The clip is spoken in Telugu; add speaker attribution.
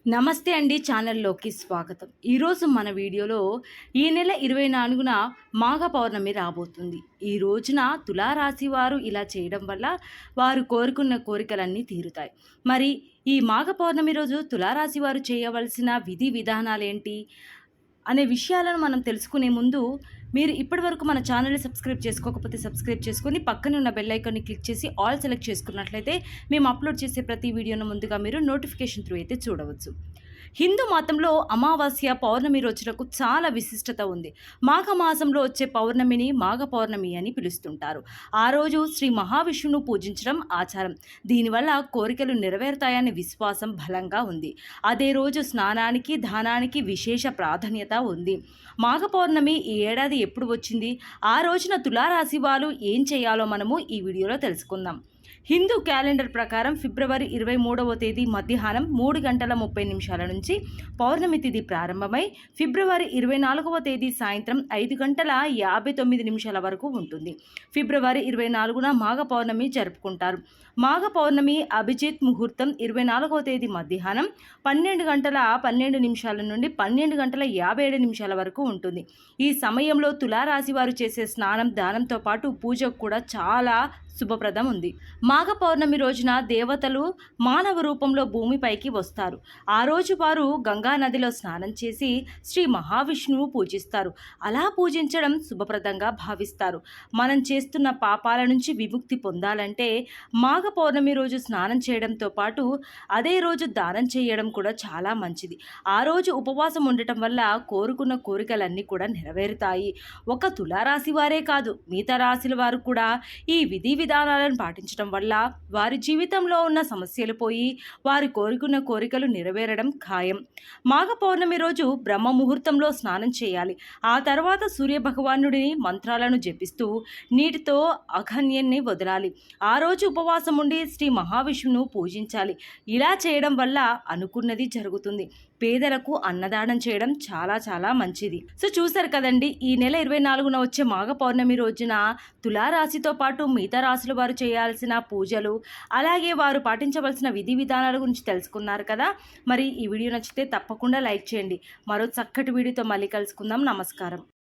Speaker 1: నమస్తే అండి. ఛానల్‌లోకి స్వాగతం. ఈరోజు మన వీడియోలో ఈ నెల 24న మాఘ పౌర్ణమి రాబోతుంది. ఈ రోజున తులారాశి వారు ఇలా చేయడం వల్ల వారు కోరుకున్న కోరికలన్నీ తీరుతాయి. మరి ఈ మాఘ పౌర్ణమి రోజు తులారాశి వారు చేయవలసిన విధి విధానాలేంటి అనే విషయాలను మనం తెలుసుకునే ముందు మీరు ఇప్పటివరకు మన ఛానల్‌ని సబ్స్క్రైబ్ చేసుకోకపోతే సబ్స్క్రైబ్ చేసుకొని పక్కనే ఉన్న బెల్ ఐకాన్‌ని క్లిక్ చేసి ఆల్ సెలెక్ట్ చేసుకున్నట్లయితే మేము అప్లోడ్ చేసే ప్రతి వీడియోను ముందుగా మీరు నోటిఫికేషన్ త్రూ అయితే చూడవచ్చు. హిందూ మతంలో అమావాస్య పౌర్ణమి రోజులకు చాలా విశిష్టత ఉంది. మాఘమాసంలో వచ్చే పౌర్ణమిని మాఘ పౌర్ణమి అని పిలుస్తుంటారు. ఆ రోజు శ్రీ మహావిష్ణువును పూజించడం ఆచారం. దీనివల్ల కోరికలు నెరవేరుతాయనే విశ్వాసం బలంగా ఉంది. అదే రోజు స్నానానికి దానానికి విశేష ప్రాధాన్యత ఉంది. మాఘ పౌర్ణమి ఈ ఏడాది ఎప్పుడు వచ్చింది, ఆ రోజున తులారాశి వాళ్ళు ఏం చేయాలో మనము ఈ వీడియోలో తెలుసుకుందాం. హిందూ క్యాలెండర్ ప్రకారం ఫిబ్రవరి 23వ తేదీ మధ్యాహ్నం 3:30 నుంచి పౌర్ణమి తిథి ప్రారంభమై ఫిబ్రవరి 24వ తేదీ సాయంత్రం 5:59 వరకు ఉంటుంది. ఫిబ్రవరి 24న మాఘ పౌర్ణమి జరుపుకుంటారు. మాఘ పౌర్ణమి అభిజిత్ ముహూర్తం 24వ తేదీ మధ్యాహ్నం 12:12 నుండి 12:57 వరకు ఉంటుంది. ఈ సమయంలో తులారాశి వారు చేసే స్నానం దానంతో పాటు పూజకు కూడా చాలా శుభప్రదం ఉంది. మాఘ పౌర్ణమి రోజున దేవతలు మానవ రూపంలో భూమిపైకి వస్తారు. ఆ రోజు వారు గంగా నదిలో స్నానం చేసి శ్రీ మహావిష్ణువు పూజిస్తారు. అలా పూజించడం శుభప్రదంగా భావిస్తారు. మనం చేస్తున్న పాపాల నుంచి విముక్తి పొందాలంటే మాఘ పౌర్ణమి రోజు స్నానం చేయడంతో పాటు అదే రోజు దానం చేయడం కూడా చాలా మంచిది. ఆ రోజు ఉపవాసం ఉండటం వల్ల కోరుకున్న కోరికలన్నీ కూడా నెరవేరుతాయి. ఒక తులారాశి వారే కాదు, మిగతా రాశుల వారు కూడా ఈ విధి విధానాలను పాటించడం వల్ల వారి జీవితంలో ఉన్న సమస్యలు పోయి వారి కోరుకున్న కోరికలు నెరవేరడం ఖాయం. మాఘ పౌర్ణమి రోజు బ్రహ్మ ముహూర్తంలో స్నానం చేయాలి. ఆ తర్వాత సూర్య భగవానుడిని మంత్రాలను జపిస్తూ నీటితో అఘన్యాన్ని వదలాలి. ఆ రోజు ఉపవాసం ఉండి శ్రీ మహావిష్ణువును పూజించాలి. ఇలా చేయడం వల్ల అనుకున్నది జరుగుతుంది. పేదలకు అన్నదానం చేయడం చాలా చాలా మంచిది. సో చూసారు కదండి, ఈ నెల 24న వచ్చే మాఘ పౌర్ణమి రోజున తులారాశితో పాటు మిగతా రాశుల వారు చేయాల్సిన పూజలు, అలాగే వారు పాటించవలసిన విధి విధానాల గురించి తెలుసుకున్నారు కదా. మరి ఈ వీడియో నచ్చితే తప్పకుండా లైక్ చేయండి. మరో చక్కటి వీడియోతో మళ్ళీ కలుసుకుందాం. నమస్కారం.